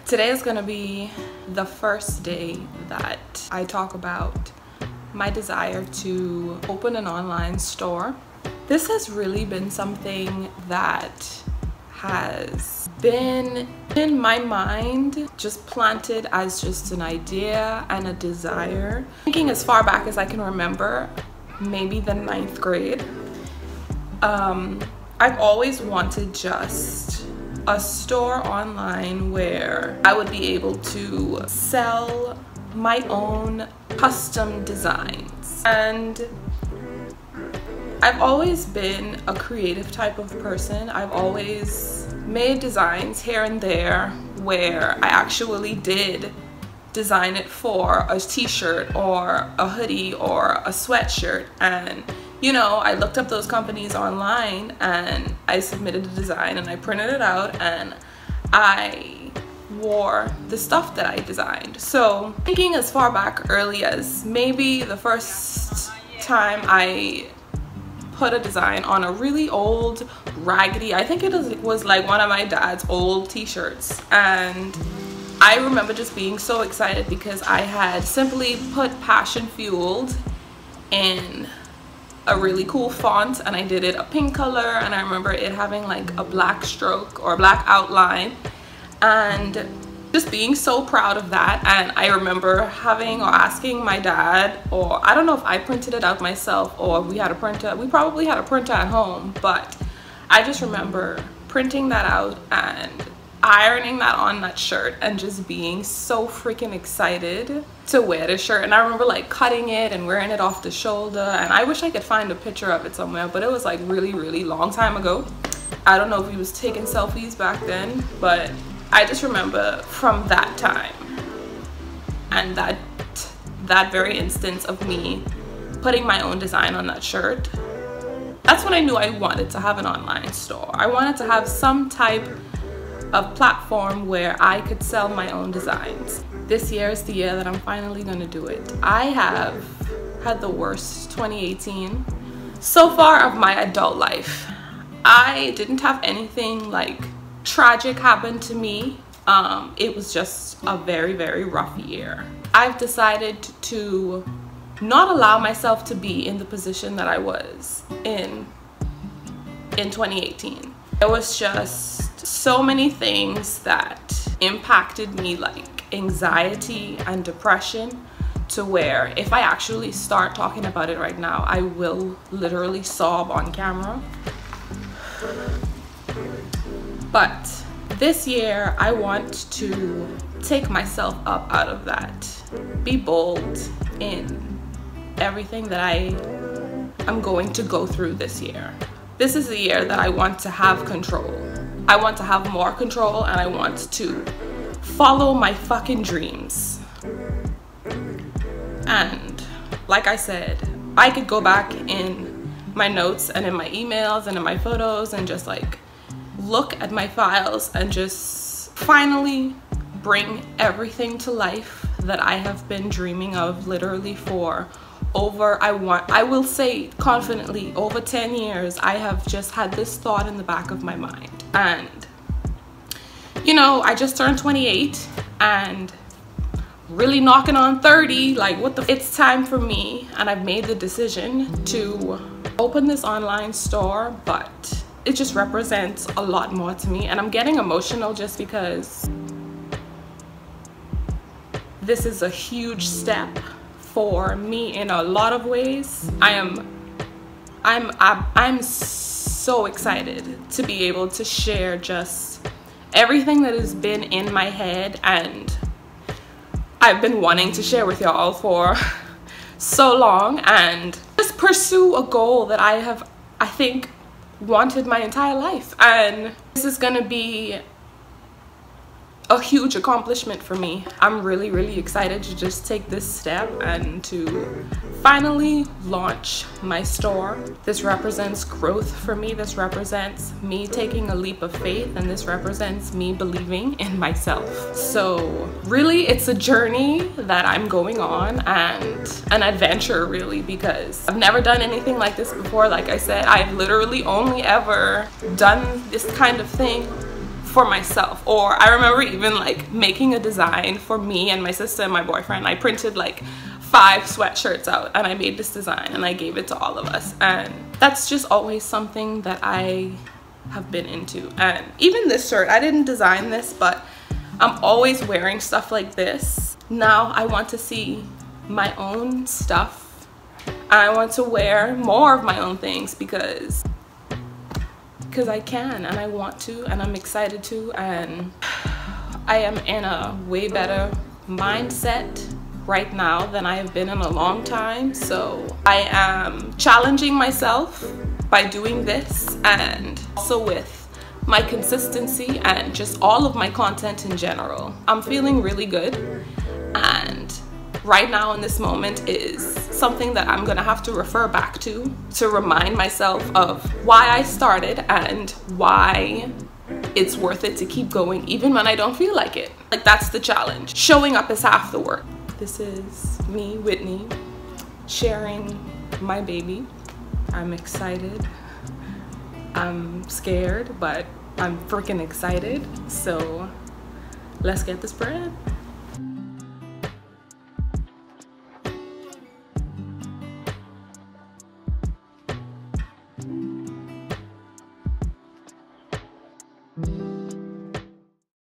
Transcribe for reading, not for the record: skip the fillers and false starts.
Today is gonna be the first day that I talk about my desire to open an online store. This has really been something that has been in my mind, just planted as just an idea and a desire. Thinking as far back as I can remember, maybe the 9th grade. I've always wanted just a store online where I would be able to sell my own custom designs. And I've always been a creative type of person. I've always made designs here and there where I actually did design it for a t-shirt or a hoodie or a sweatshirt, and you know, I looked up those companies online and I submitted a design and I printed it out and I wore the stuff that I designed. So thinking as far back early as maybe the first time I put a design on a really old raggedy, I think it was like one of my dad's old t-shirts, and I remember just being so excited because I had simply put passion fueled in a really cool font and I did it a pink color, and I remember it having like a black stroke or black outline, and just being so proud of that. And I remember having or asking my dad, or I don't know if I printed it out myself or we had a printer, we probably had a printer at home, but I just remember printing that out and ironing that on that shirt and just being so freaking excited to wear this shirt. And I remember like cutting it and wearing it off the shoulder, and I wish I could find a picture of it somewhere, but it was like really long time ago. I don't know if he was taking selfies back then, but I just remember from that time and that very instance of me putting my own design on that shirt, that's when I knew I wanted to have an online store. I wanted to have some type of platform where I could sell my own designs. This year is the year that I'm finally gonna do it. I have had the worst 2018 so far of my adult life. I didn't have anything like tragic happen to me. It was just a very rough year. I've decided to not allow myself to be in the position that I was in 2018. There was just so many things that impacted me, like anxiety and depression, to where if I actually start talking about it right now, I will literally sob on camera. But this year I want to take myself up out of that, be bold in everything that I am going to go through this year. This is the year that I want to have control. I want to have more control, and I want to follow my fucking dreams. And like I said, I could go back in my notes and in my emails and in my photos and just like look at my files and just finally bring everything to life that I have been dreaming of literally for over, I will say confidently, over 10 years. I have just had this thought in the back of my mind. And you know, I just turned 28 and really knocking on 30, like what the, it's time for me, and I've made the decision to open this online store. But it just represents a lot more to me, and I'm getting emotional just because this is a huge step for me in a lot of ways. I'm so excited to be able to share just everything that has been in my head and I've been wanting to share with y'all for so long, and just pursue a goal that I think wanted my entire life. And this is gonna be a huge accomplishment for me. I'm really excited to just take this step and to finally launch my store. This represents growth for me. This represents me taking a leap of faith, and this represents me believing in myself. So really, it's a journey that I'm going on, and an adventure really, because I've never done anything like this before. Like I said, I've literally only ever done this kind of thing for myself. Or I remember even like making a design for me and my sister and my boyfriend. I printed like 5 sweatshirts out and I made this design and I gave it to all of us, and that's just always something that I have been into. And even this shirt, I didn't design this, but I'm always wearing stuff like this. Now I want to see my own stuff. I want to wear more of my own things because I can, and I want to, and I'm excited to, and I am in a way better mindset right now than I have been in a long time. So I am challenging myself by doing this, and also with my consistency and just all of my content in general. I'm feeling really good, and right now in this moment is something that I'm gonna have to refer back to remind myself of why I started and why it's worth it to keep going even when I don't feel like it. Like, that's the challenge. Showing up is half the work. This is me, Whitney, sharing my baby. I'm excited. I'm scared, but I'm freaking excited. So let's get this bread.